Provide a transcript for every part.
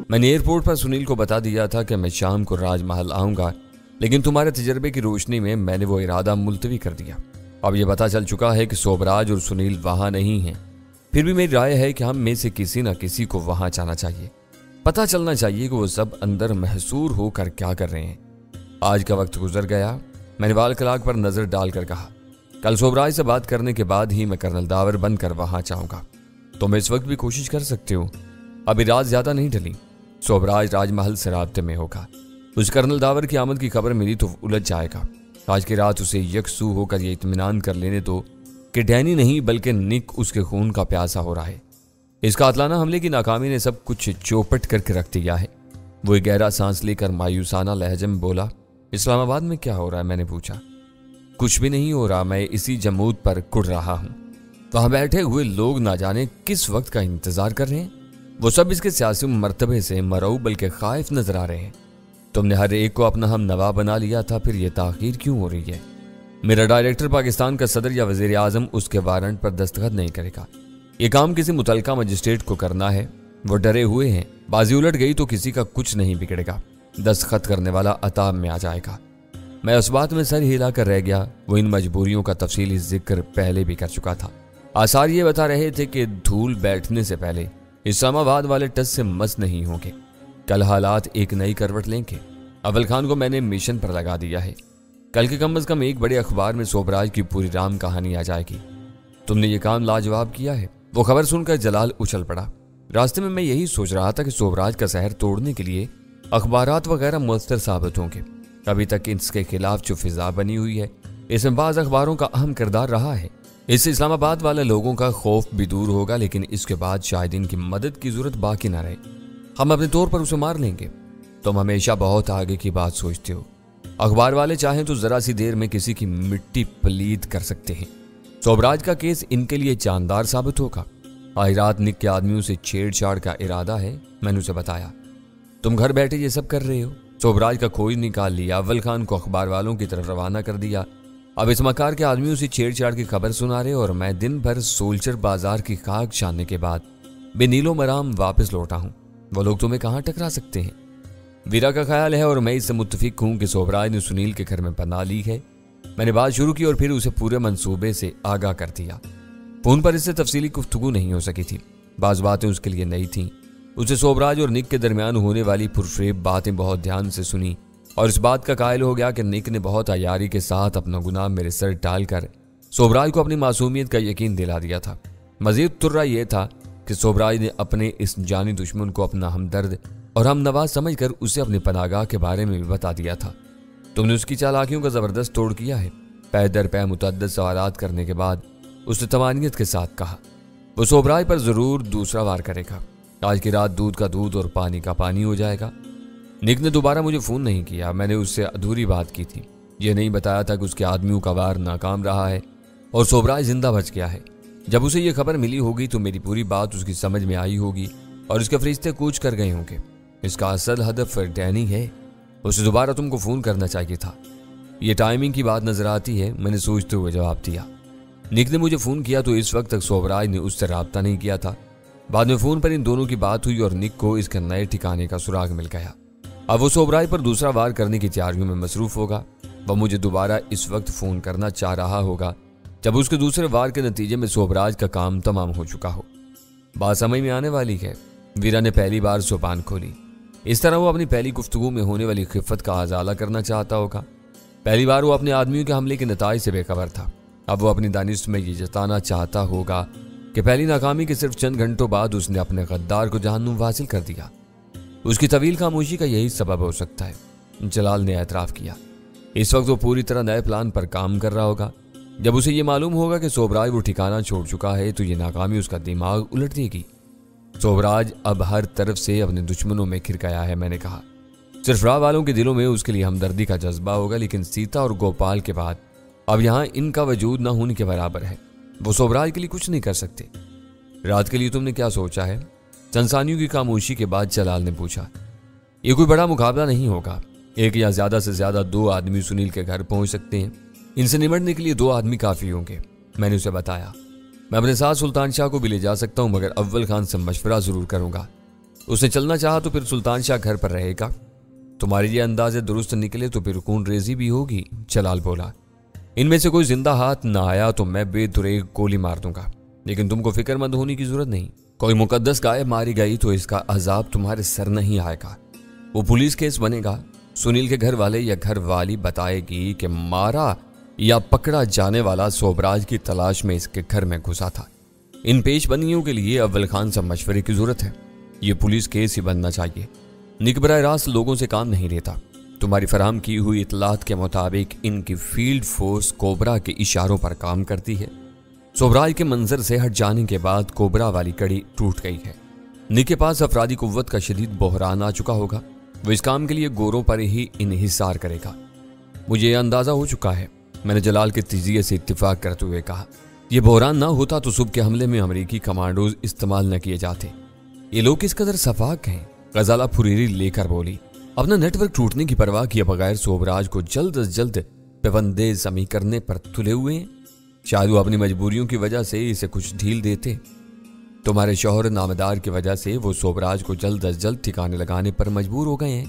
میں نے ایئرپورٹ پر سنیل کو بتا دیا تھا کہ میں شام کو راج محل آؤں گا، لیکن تمہارے تجربے کی روشنی میں میں نے وہ ارادہ ملتوی کر دیا۔ اب یہ پتا چل چکا ہے کہ سوبراج اور سنیل وہاں نہیں ہیں، پھر بھی میری رائے ہے کہ ہم میں سے کسی نہ کسی کو وہاں جانا چاہیے۔ پتا چلنا چاہیے کہ وہ سب اندر محصور ہو کر کیا کر رہے ہیں۔ آج کا وقت گزر گیا، میں نے وال کلاک پر نظر ڈال کر کہا، کل سوبراج سے بات کرنے کے بعد ہی میں کرنل داور بن کر وہاں جاؤں گا۔ تم اس وقت بھی کوشش کر سکتے ہو، ابھی رات زیادہ نہیں ڈلی۔ سوبراج راج محل سے رابطے میں ہوگا، اس کرنل داور کی آمد کی خبر ملی تو الجھ جائے گا۔ آج کی رات اسے یکسو ہو کر یہ اطمینان کر لینے دو کہ ڈینی نہیں بلکہ نک اس کے خون کا پیاسا ہو رہا ہے۔ اس قاتلانہ حملے کی ناکامی نے سب کچھ چوپٹ کر کے رکھ دیا ہے۔ وہ ایک گہرا سانس لے کر مایوسانہ لہجے میں بولا، اسلام آباد میں کیا ہو رہا ہے؟ میں نے پوچھا۔ کچھ بھی نہیں ہو رہا، میں اسی جمود پر کڑ رہا ہوں۔ وہاں بیٹھے ہوئے لوگ نہ جانے کس وقت کا انتظار کر رہے ہیں۔ وہ سب اس کے سیاسی مرتبے سے مرعوب بلکہ خائف نظر آ رہے ہیں۔ تم نے ہر ایک کو اپنا ہم نوا بنا لیا تھا، پھر یہ تاخیر کیوں ہو رہی ہے؟ میرا ڈائریکٹر پاکستان کا صدر یا وزیر اعظم اس کے وارنٹ پر دستخط نہیں کرے گا۔ یہ کام کسی متعلقہ مجسٹریٹ کو کرنا ہے۔ وہ ڈرے ہوئے ہیں، بازی الٹ گئی تو کسی کا کچھ نہیں بگڑے گا، دستخط کرنے والا عطاب میں آ جائے گا۔ میں اس بات میں سر ہلا کر رہ گیا۔ وہ ان مجبوریوں کا تفصیلی ذکر پہلے بھی کر چکا تھا۔ آثار یہ بتا رہے تھے کہ دھول بیٹھنے سے پہلے اسلام آباد والے ٹس سے مس نہیں ہوں گے۔ کل حالات ایک نئی کروٹ لیں گے۔ اول خان کو میں نے مشن پر لگا دیا ہے۔ کل کے کم از کم ایک بڑے اخبار میں سوبراج کی پوری رام کہانی آ جائے گی۔ تم نے یہ کام لاجواب کیا ہے۔ وہ خبر سن کر جلال اچھل پڑا۔ راستے میں یہی سوچ رہا تھا کہ سوبراج کا زہر توڑنے کے لیے اخبارات وغیرہ مؤثر ثابت ہوں گے۔ ابھی تک اس کے خلاف جو فضا بنی ہوئی ہے، اس میں بعض اخباروں کا اہم کردار رہا ہے۔ اس سے اسلام آباد والے لوگوں کا خوف بھی دور ہوگا، لیکن اس کے بعد شاید ان کی مدد کی ضرورت باقی نہ رہے۔ ہم اپنے طور پر اسے مار لیں گے۔ تم ہمیشہ بہت آگے کی بات سوچتے ہو۔ اخبار والے چاہیں تو ذرا سی دیر میں کسی کی مٹی پلید کر سکتے ہیں۔ سوبراج کا کیس ان کے لیے جاندار ثابت ہوگا۔ آج رات نک کے آدمیوں سے چھیڑ چھاڑ کا ارادہ ہے، میں نے اسے بتایا۔ تم گھر بیٹھے یہ سب کر رہے ہو۔ سوبراج کا کھوج نکال لیا، اول خان کو اخبار والوں کی طرف روانہ کر دیا۔ اب اس مکار کے آدمیوں سے چھیڑ چھاڑ کی خبر سنا رہے، اور میں دن بھر سولچر بازار کی خاک چھاننے کے بعد بے نیلو مرام واپس لوٹا ہوں۔ وہ لوگ تمہیں کہاں ٹکرا سکتے ہیں؟ ویرا کا خیال ہے اور میں اس سے متفق ہوں کہ سوبراج نے سنیل کے گھر میں پناہ لی ہے۔ میں نے بات شروع کی اور پھر اسے پورے منصوبے سے آگاہ کر دیا۔ فون پر اس سے تفصیلی گفتگو نہیں ہو سکی تھی، بعض باتیں اس کے لیے نئی تھیں۔ اسے سوبراج اور نک کے درمیان ہونے والی پرفریب باتیں بہت دھیان سے سنی اور اس بات کا قائل ہو گیا کہ نک نے بہت عیاری کے ساتھ اپنا گناہ میرے سر ڈال کر سوبراج کو اپنی معصومیت کا یقین دلا دیا تھا۔ مزید ترا یہ تھا کہ سوبراج نے اپنے اس جانی دشمن کو اپنا ہمدرد اور ہم نواز سمجھ کر اسے اپنی پناہگاہ کے بارے میں بھی بتا دیا تھا۔ تم نے اس کی چالاکیوں کا زبردست توڑ کیا ہے، پے در پے متعدد سوالات کرنے کے بعد اس نے تمانیت کے ساتھ کہا۔ وہ سوبراج پر ضرور دوسرا وار کرے گا۔ آج کی رات دودھ کا دودھ اور پانی کا پانی ہو جائے گا۔ نک نے دوبارہ مجھے فون نہیں کیا۔ میں نے اس سے ادھوری بات کی تھی، یہ نہیں بتایا تھا کہ اس کے آدمیوں کا وار ناکام رہا ہے اور سوبراج زندہ بچ گیا ہے۔ جب اسے یہ خبر ملی ہوگی تو میری پوری بات اس کی سمجھ میں آئی ہوگی اور اس کے فرشتے کوچ کر گئے ہوں گے۔ اس کا اصل ہدف ڈینی ہے، اسے دوبارہ تم کو فون کرنا چاہیے تھا۔ یہ ٹائمنگ کی بات نظر آتی ہے، میں نے سوچتے ہوئے جواب دیا۔ نک نے مجھے فون کیا تو اس وقت تک سوبراج نے اس سے رابطہ نہیں کیا تھا۔ بعد میں فون پر ان دونوں کی بات ہوئی اور نک کو اس کے نئے ٹھکانے کا سراغ مل گیا۔ اب وہ سوبراج پر دوسرا وار کرنے کی تیاریوں میں مصروف ہوگا۔ وہ مجھے دوبارہ اس وقت فون کرنا چاہ رہا ہوگا جب اس کے دوسرے وار کے نتیجے میں سوبراج کا کام تمام ہو چکا ہو۔ بات سمجھ میں آنے والی ہے۔ ویرا نے پہلی بار زبان کھولی۔ اس طرح وہ اپنی پہلی گفتگو میں ہونے والی خفت کا ازالہ کرنا چاہتا ہوگا۔ پہلی بار وہ اپنے آدمیوں کے حملے کے نتائج سے بے خبر تھا۔ اب وہ اپنی دانش میں یہ جتانا چاہتا ہوگا کہ پہلی ناکامی کے صرف چند گھنٹوں بعد اس نے اپنے غدار کو جہنم حاصل کر دیا۔ اس کی طویل خاموشی کا یہی سبب ہو سکتا ہے، جلال نے اعتراف کیا۔ اس وقت وہ پوری طرح نئے پلان پر کام کر رہا ہوگا۔ جب اسے یہ معلوم ہوگا کہ سوبراج وہ ٹھکانہ چھوڑ چکا ہے تو یہ ناکامی اس کا دماغ الٹ دے گی۔ سوبراج اب ہر طرف سے اپنے دشمنوں میں گھر گیا ہے، میں نے کہا۔ صرف راہ والوں کے دلوں میں اس کے لیے ہمدردی کا جذبہ ہوگا، لیکن سیتا اور گوپال کے بعد اب یہاں ان کا وجود نہ ہونے کے برابر ہے۔ وہ سوبراج کے لیے کچھ نہیں کر سکتے۔ رات کے لیے تم نے کیا سوچا ہے؟ چنسانیوں کی خاموشی کے بعد جلال نے پوچھا۔ یہ کوئی بڑا مقابلہ نہیں ہوگا۔ ایک یا زیادہ سے زیادہ 2 آدمی سنیل کے گھر پہنچ سکتے ہیں۔ ان سے نمٹنے کے لیے 2 آدمی کافی ہوں گے، میں نے اسے بتایا۔ میں اپنے ساتھ سلطان شاہ کو بھی لے جا سکتا ہوں، مگر اول خان سے مشورہ ضرور کروں گا۔ اس نے چلنا چاہا تو پھر سلطان شاہ گھر پر رہے گا۔ تمہارے یہ اندازے درست نکلے تو پھر خون ریزی بھی ہوگی، جلال بولا۔ ان میں سے کوئی زندہ ہاتھ نہ آیا تو میں بے دریغ گولی مار دوں گا، لیکن تم کو فکر مند ہونے کی ضرورت نہیں۔ کوئی مقدس گائے ماری گئی تو اس کا عذاب تمہارے سر نہیں آئے گا، وہ پولیس کیس بنے گا۔ سنیل کے گھر والے یا گھر والی بتائے گی کہ مارا یا پکڑا جانے والا سوبراج کی تلاش میں اس کے گھر میں گھسا تھا۔ ان پیش بندیوں کے لیے اول خان سے مشورے کی ضرورت ہے، یہ پولیس کیس ہی بننا چاہیے۔ نک براہ راست لوگوں سے کام نہیں لیتا۔ تمہاری فراہم کی ہوئی اطلاعات کے مطابق ان کی فیلڈ فورس کوبرا کے اشاروں پر کام کرتی ہے۔ سوبراج کے منظر سے ہٹ جانے کے بعد کوبرا والی کڑی ٹوٹ گئی ہے۔ نک کے پاس افرادی قوت کا شدید بحران آ چکا ہوگا، وہ اس کام کے لیے گوروں پر ہی انحصار کرے گا۔ مجھے یہ اندازہ ہو چکا ہے، میں نے جلال کے تجزیے سے اتفاق کرتے ہوئے کہا۔ یہ بحران نہ ہوتا تو صبح کے حملے میں امریکی کمانڈوز استعمال نہ کیے جاتے۔ یہ لوگ کس قدر شفاق ہیں، غزالہ پھریری لے کر بولی۔ اپنا نیٹ ورک ٹوٹنے کی پرواہ کیے بغیر سوبراج کو جلد از جلد پیوندے زمیں کرنے پر تلے ہوئے ہیں۔ شاید وہ اپنی مجبوریوں کی وجہ سے اسے کچھ ڈھیل دیتے۔ تمہارے شوہر نامدار کی وجہ سے وہ سوبراج کو جلد از جلد ٹھکانے لگانے پر مجبور ہو گئے ہیں۔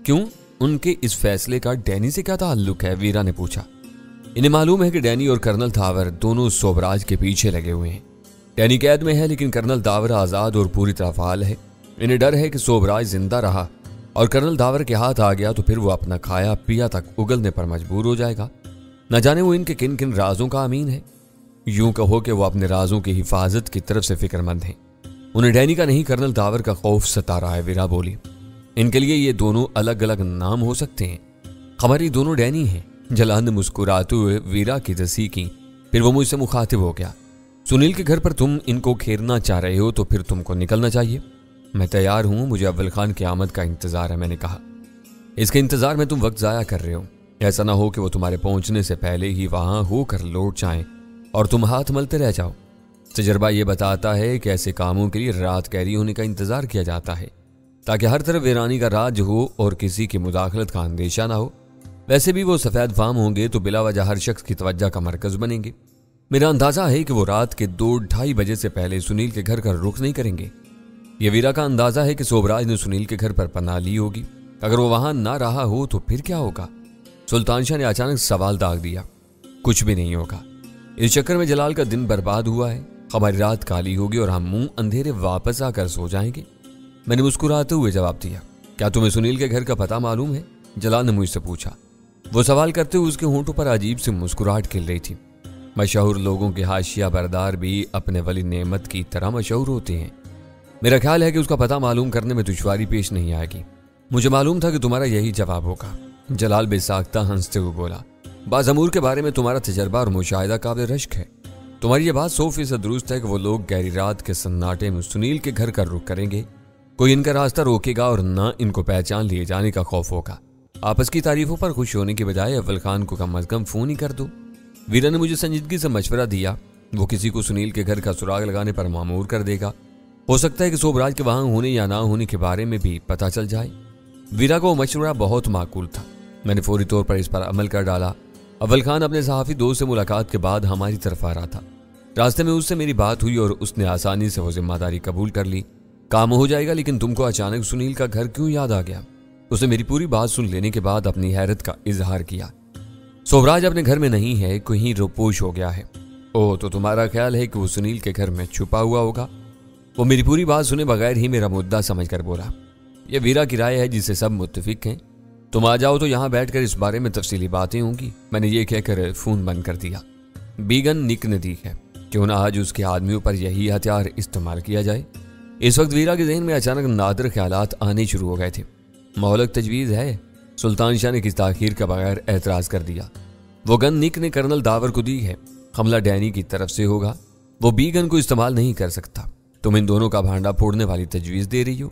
کیوں؟ ان کے اس فیصلے کا ڈینی سے کیا تعلق ہے؟ ویرا نے پوچھا۔ انہیں معلوم ہے کہ ڈینی اور کرنل داور دونوں سوبراج کے پیچھے لگے ہوئے ہیں۔ ڈینی قید میں ہے لیکن کرنل داور آزاد اور پوری طرح فعال ہے۔ انہیں ڈر ہے کہ سوبراج زندہ رہا اور کرنل داور کے ہاتھ آ گیا تو پھر وہ اپنا کھایا پیا تک اگلنے پر مجبور ہو جائے گا۔ نہ جانے وہ ان کے کن کن رازوں کا امین ہے۔ یوں کہو کہ وہ اپنے رازوں کی حفاظت کی طرف سے فکر مند ہیں۔ انہیں ڈینی کا نہیں کرنل داور کا خوف ستا رہا ہے، ویرا بولی۔ ان کے لیے یہ دونوں الگ الگ نام ہو سکتے ہیں، ہماری دونوں ڈینی ہیں۔ جلال نے مسکراتے ہوئے ویرا کی تصحیح کی، پھر وہ مجھ سے مخاطب ہو گیا۔ سنیل کے گھر پر تم ان کو گھیرنا چاہ رہے ہو تو پھر تم کو نکلنا چاہیے۔ میں تیار ہوں، مجھے اول خان کی آمد کا انتظار ہے، میں نے کہا۔ اس کے انتظار میں تم وقت ضائع کر رہے ہو، ایسا نہ ہو کہ وہ تمہارے پہنچنے سے پہلے ہی وہاں ہو کر لوٹ جائیں اور تم ہاتھ ملتے رہ جاؤ۔ تجربہ یہ بتاتا ہے کہ ایسے کاموں کے لیے رات گہری ہونے کا انتظار کیا جاتا ہے تاکہ ہر طرف ویرانی کا راج ہو اور کسی کی مداخلت کا اندیشہ نہ ہو۔ ویسے بھی وہ سفید فام ہوں گے تو بلا وجہ ہر شخص کی توجہ کا مرکز بنیں گے۔ میرا اندازہ ہے کہ وہ رات کے 2-2:30 بجے سے پہلے سنیل کے گھر کا رخ نہیں کریں گے۔ یہ ویرا کا اندازہ ہے کہ سوبراج نے سنیل کے گھر پر پناہ لی ہوگی۔ اگر وہ وہاں نہ رہا ہو تو پھر کیا ہوگا؟ سلطان شاہ نے اچانک سوال داغ دیا۔ کچھ بھی نہیں ہوگا، اس چکر میں جلال کا دن برباد ہوا ہے، ہماری رات کالی ہوگی اور ہم منہ اندھیرے واپس آ کر سو جائیں گے۔ میں نے مسکراتے ہوئے جواب دیا۔ کیا تمہیں سنیل کے گھر کا پتہ معلوم ہے؟ جلال نے مجھ سے پوچھا۔ وہ سوال کرتے ہوئے اس کے ہونٹوں پر عجیب سی مسکراہٹ کھل رہی تھی۔ مشہور لوگوں کے حاشیہ بردار بھی اپنے ولی نعمت کی طرح مشہور ہوتے ہیں۔ میرا خیال ہے کہ اس کا پتہ معلوم کرنے میں دشواری پیش نہیں آئے گی۔ مجھے معلوم تھا کہ تمہارا یہی جواب ہوگا، جلال بے ساختہ ہنستے ہوئے بولا۔ بعض امور کے بارے میں تمہارا تجربہ اور مشاہدہ قابل رشک ہے۔ تمہاری یہ بات 100% درست ہے کہ وہ لوگ گہری رات کے سناٹے میں سنیل کے گھر کا رخ کریں گے۔ کوئی ان کا راستہ روکے گا اور نہ ان کو پہچان لیے جانے کا خوف ہوگا۔ آپس کی تعریفوں پر خوش ہونے کے بجائے اول خان کو کم از کم فون ہی کر دو۔ ویرا نے مجھے سنجیدگی سے مشورہ دیا۔ وہ کسی کو سنیل کے گھر کا سراغ لگانے پر مامور کر دے گا۔ ہو سکتا ہے کہ سوبراج کے وہاں ہونے یا نہ ہونے کے بارے میں بھی پتہ چل جائے۔ ویرا کو مشورہ بہت معقول تھا۔ میں نے فوری طور پر اس پر عمل کر ڈالا۔ اول خان اپنے صحافی دوست سے ملاقات کے بعد ہماری طرف آ رہا تھا۔ راستے میں اس سے میری بات ہوئی اور اس نے آسانی سے وہ ذمہ داری قبول کر لی۔ کام ہو جائے گا، لیکن تم کو اچانک سنیل کا گھر کیوں یاد آ گیا؟ اس نے میری پوری بات سن لینے کے بعد اپنی حیرت کا اظہار کیا۔ سوبراج اپنے گھر میں نہیں ہے، کہیں روپوش ہو گیا ہے۔ اوہ، تو تمہارا خیال ہے کہ وہ سنیل کے گھر میں چھپا ہوا ہوگا؟ وہ میری پوری بات سنے بغیر ہی میرا مدعا سمجھ کر بولا۔ یہ ویرا کی رائے ہے جسے سب متفق ہیں۔ تم آ جاؤ تو یہاں بیٹھ کر اس بارے میں تفصیلی باتیں ہوں گی۔ میں نے یہ کہہ کر فون بند کر دیا۔ بیگن نک نے دی ہے، کیوں نہ آج اس کے آدمیوں پر یہی ہتھیار استعمال کیا جائے۔ اس وقت ویرا کے ذہن میں اچانک نادر خیالات آنے شروع ہو گئے تھے۔ مہلک تجویز ہے؟ سلطان شاہ نے کس تاخیر کا بغیر اعتراض کر دیا۔ وہ گن نک نے کرنل داور کو دی ہے، حملہ ڈینی کی طرف سے ہوگا، وہ بی گن کو استعمال نہیں کر سکتا۔ تم ان دونوں کا بھانڈا پھوڑنے والی تجویز دے رہی ہو۔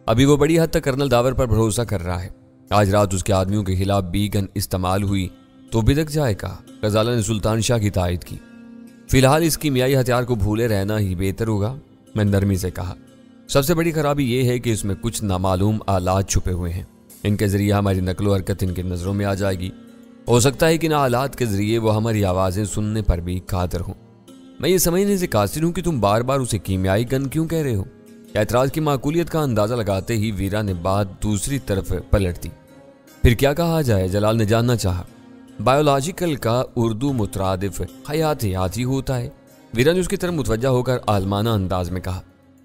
ابھی وہ بڑی حد تک کرنل داور پر بھروسہ کر رہا ہے۔ آج رات اس کے آدمیوں کے خلاف بی گن استعمال ہوئی تو بدک جائے گا۔ غزالہ نے سلطان شاہ کی تائید کی۔ فی الحال اس کیمیائی ہتھیار کو بھولے رہنا ہی بہتر ہوگا، میں نرمی سے کہا۔ سب سے بڑی خرابی یہ ہے کہ اس میں کچھ نامعلوم آلات چھپے ہوئے ہیں۔ ان کے ذریعے ہماری نقل و حرکت ان کی نظروں میں آ جائے گی۔ ہو سکتا ہے کہ ان آلات کے ذریعے وہ ہماری آوازیں سننے پر بھی قادر ہوں۔ میں یہ سمجھنے سے قاصر ہوں کہ تم بار بار اسے کیمیائی گن کیوں کہہ رہے ہو؟ اعتراض کی معقولیت کا اندازہ لگاتے ہی ویرا نے بات دوسری طرف پلٹ دی۔ پھر کیا کہا جائے؟ جلال نے جاننا چاہا۔ بایولوجیکل کا اردو مترادف حیاتیاتی ہوتا ہے، ویرا نے اس کی طرف متوجہ ہو کر عالمانہ انداز میں کہا۔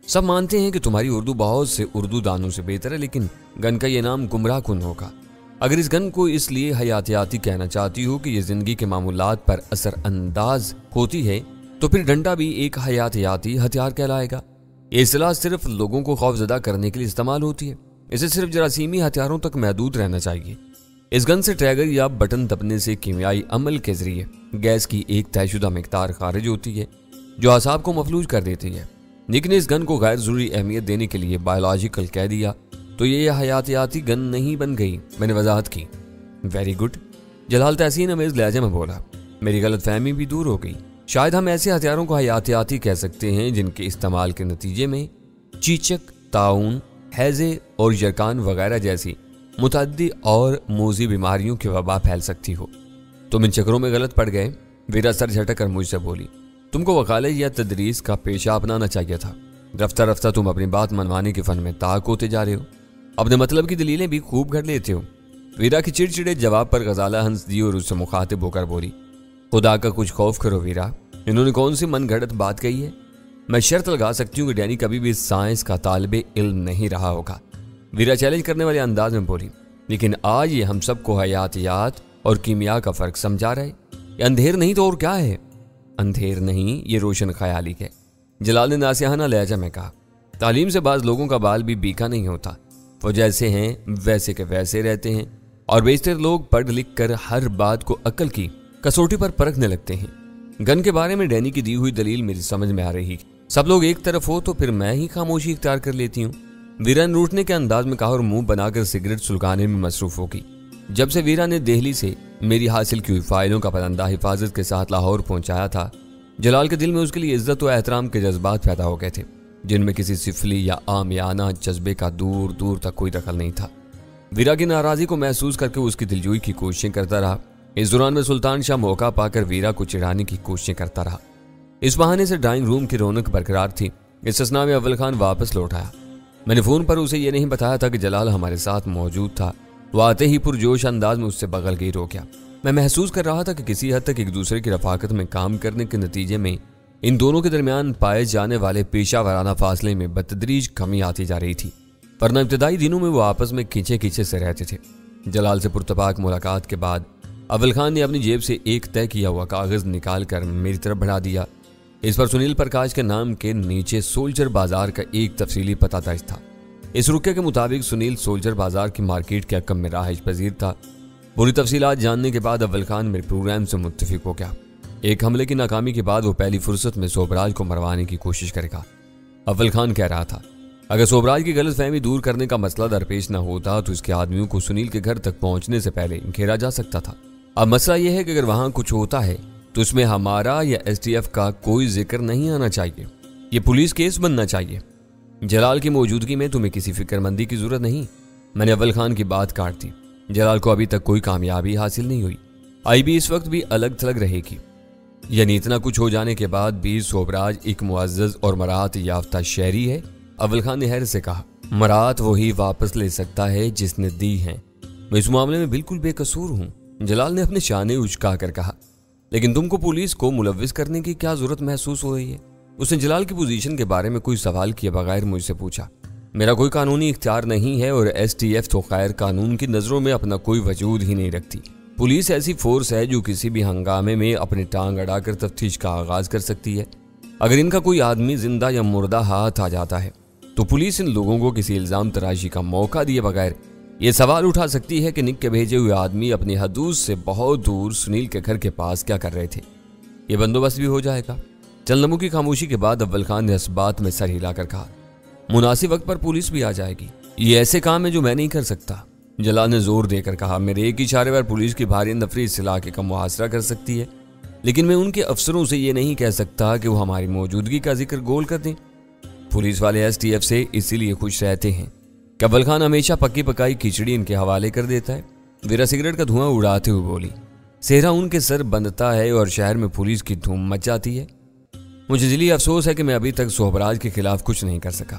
سب مانتے ہیں کہ تمہاری اردو بہت سے اردو دانوں سے بہتر ہے، لیکن گن کا یہ نام گمراہ کن ہوگا۔ اگر اس گن کو اس لیے حیاتیاتی کہنا چاہتی ہو کہ یہ زندگی کے معمولات پر اثر انداز ہوتی ہے، تو پھر ڈنڈا بھی ایک حیاتیاتی ہتھیار کہلائے گا۔ یہ اصطلاح صرف لوگوں کو خوف زدہ کرنے کے لیے استعمال ہوتی ہے، اسے صرف جراثیمی ہتھیاروں تک محدود رہنا چاہیے۔ اس گن سے ٹریگر یا بٹن دبنے سے کیمیائی عمل کے ذریعے گیس کی ایک طے شدہ مقدار خارج ہوتی ہے جو اعصاب کو مفلوج کر دیتی ہے، لیکن اس گن کو غیر ضروری اہمیت دینے کے لیے بایولوجیکل کہہ دیا تو یہ حیاتیاتی گن نہیں بن گئی۔ میں نے وضاحت کی۔ ویری گڈ، جلال تحسین امیز لہجے میں بولا۔ میری غلط فہمی بھی دور ہو گئی۔ شاید ہم ایسے ہتھیاروں کو حیاتیاتی کہہ سکتے ہیں جن کے استعمال کے نتیجے میں چیچک، طاعون، ہیضے اور یرکان وغیرہ جیسی متعدی اور موذی بیماریوں کی وبا پھیل سکتی ہو۔ تم ان چکروں میں غلط پڑ گئے، ویرا سر جھٹک کر مجھ سے بولی۔ تم کو وکالت یا تدریس کا پیشہ اپنانا چاہیے تھا۔ رفتہ رفتہ تم اپنی بات منوانے کے فن میں طاق ہوتے جا رہے ہو، اپنے مطلب کی دلیلیں بھی خوب گھڑ لیتے ہو۔ ویرا کی چڑچڑے جواب پر غزالہ ہنس دی اور اس سے مخاطب ہو کر بولی، خدا کا کچھ خوف کرو ویرا، انہوں نے کون سی من گھڑت بات کہی ہے؟ میں شرط لگا سکتی ہوں کہ ڈینی کبھی بھی سائنس کا طالب علم نہیں رہا ہوگا۔ ویرا چیلنج کرنے والے انداز میں بولی، لیکن آج یہ ہم سب کو حیاتیات اور کیمیا کا فرق سمجھا رہا ہے۔ یہ اندھیر نہیں تو اور کیا ہے؟ اندھیر نہیں، یہ روشن خیالی ہے، جلال نے ناصحانہ لہجہ میں کہا۔ تعلیم سے بعض لوگوں کا بال بھی بیکا نہیں ہوتا، وہ جیسے ہیں ویسے کے ویسے رہتے ہیں، اور بیشتر لوگ پڑھ لکھ کر ہر بات کو عقل کی کسوٹی پر پرکھنے لگتے ہیں۔ گن کے بارے میں ڈینی کی دی ہوئی دلیل میری سمجھ میں آ رہی، سب لوگ ایک طرف ہو تو پھر میں ہی خاموشی اختیار کر لیتی ہوں۔ ویرا نے روٹنے کے انداز میں کہا اور منہ بنا کر سگریٹ سلگانے میں مصروف ہو گئی۔ جب سے ویرا نے دہلی سے میری حاصل کی ہوئی فائلوں کا پرندہ حفاظت کے ساتھ لاہور پہنچایا تھا، جلال کے دل میں اس کے لیے عزت و احترام کے جذبات پیدا ہو گئے تھے جن میں کسی سفلی یا عامیانہ جذبے کا دور دور تک کوئی دخل نہیں تھا۔ ویرا کی ناراضی کو محسوس کر کے اس کی دلجوئی کی کوششیں کرتا رہا۔ اس دوران میں سلطان شاہ موقع پا کر ویرا کو چڑھانے کی کوششیں کرتا رہا۔ اس بہانے سے ڈرائنگ روم کی رونق برقرار تھی۔ استثناء میں اول خان واپس لوٹ آیا۔ میں نے فون پر اسے یہ نہیں بتایا تھا کہ جلال ہمارے ساتھ موجود تھا۔ وہ آتے ہی پرجوش انداز میں اس سے بغل گیر ہو گیا۔ میں محسوس کر رہا تھا کہ کسی حد تک ایک دوسرے کی رفاقت میں کام کرنے کے نتیجے میں ان دونوں کے درمیان پائے جانے والے پیشہ ورانہ فاصلے میں بتدریج کمی آتی جا رہی تھی، ورنہ ابتدائی دنوں میں وہ آپس میں کھینچے کھینچے سے رہتے تھے۔ جلال سے پرتپاک ملاقات کے بعد اول خان نے اپنی جیب سے ایک طے کیا ہوا کاغذ نکال کر میری طرف بڑھا دیا۔ اس پر سنیل پرکاش کے نام کے نیچے سولجر بازار کا ایک تفصیلی پتہ درج تھا۔ اس رکے کے مطابق سنیل سولجر بازار کی مارکیٹ کے حکم میں رہائش پذیر تھا۔ پوری تفصیلات جاننے کے بعد اول خان میرے پروگرام سے متفق ہو گیا۔ ایک حملے کی ناکامی کے بعد وہ پہلی فرصت میں سوبراج کو مروانے کی کوشش کرے گا۔ اول خان کہہ رہا تھا اگر سوبراج کی غلط فہمی دور کرنے کا مسئلہ درپیش نہ ہوتا تو اس کے آدمیوں کو سنیل کے گھر تک پہنچنے سے پہلے گھیرا جا سکتا تھا۔ اب مسئلہ یہ ہے کہ اگر وہاں کچھ ہوتا ہے تو اس میں ہمارا یا ایس ٹی ایف کا کوئی ذکر نہیں آنا چاہیے، یہ پولیس کیس بننا چاہیے۔ جلال کی موجودگی میں تمہیں کسی فکر مندی کی ضرورت نہیں۔ میں نے اول خان کی بات کاٹ دی۔ جلال کو ابھی تک کوئی کامیابی حاصل نہیں ہوئی، آئی بھی اس وقت بھی الگ تھلگ رہے گی، یعنی اتنا کچھ ہو جانے کے بعد بھی سوبراج ایک معزز اور مراعات یافتہ شہری ہے۔ اول خان نے حیرت سے کہا مراعات وہی واپس لے سکتا ہے جس نے دی ہیں، میں اس معاملے میں بالکل بے قصور ہوں۔ جلال نے اپنے شانے اچکا کر کہا لیکن تم کو پولیس کو ملوث کرنے کی کیا ضرورت محسوس ہو رہی ہے؟ اس نے جلال کی پوزیشن کے بارے میں کوئی سوال کیے بغیر مجھ سے پوچھا۔ میرا کوئی قانونی اختیار نہیں ہے اور ایس ٹی ایف تو خیر قانون کی نظروں میں اپنا کوئی وجود ہی نہیں رکھتی۔ پولیس ایسی فورس ہے جو کسی بھی ہنگامے میں اپنی ٹانگ اڑا کر تفتیش کا آغاز کر سکتی ہے۔ اگر ان کا کوئی آدمی زندہ یا مردہ ہاتھ آ جاتا ہے تو پولیس ان لوگوں کو کسی الزام تراشی کا موقع دیے بغیر یہ سوال اٹھا سکتی ہے کہ نک کے بھیجے ہوئے آدمی اپنی حدود سے بہت دور سنیل کے گھر کے پاس کیا کر رہے تھے۔ یہ بندوبست بھی ہو جائے گا۔ چند لمحوں کی خاموشی کے بعد اول خان نے اس بات میں سر ہلا کر کہا مناسب وقت پر پولیس بھی آ جائے گی، یہ ایسے کام ہے جو میں نہیں کر سکتا۔ جلال نے زور دے کر کہا میرے ایک اشارے پر پولیس کی بھاری نفری اس علاقے کا محاصرہ کر سکتی ہے، لیکن میں ان کے افسروں سے یہ نہیں کہہ سکتا کہ وہ ہماری موجودگی کا ذکر گول کر دیں۔ پولیس والے ایس ٹی ایف سے اسی لیے خوش رہتے ہیں کہ اول خان ہمیشہ پکی پکائی کھچڑی ان کے حوالے کر دیتا ہے۔ ویرا سگریٹ کا دھواں اڑاتے ہوئے بولی صحرا ان کے سر بندتا ہے اور شہر میں پولیس کی دھوم مچ جاتی ہے۔ مجھے ذلی افسوس ہے کہ میں ابھی تک سوبراج کے خلاف کچھ نہیں کر سکا۔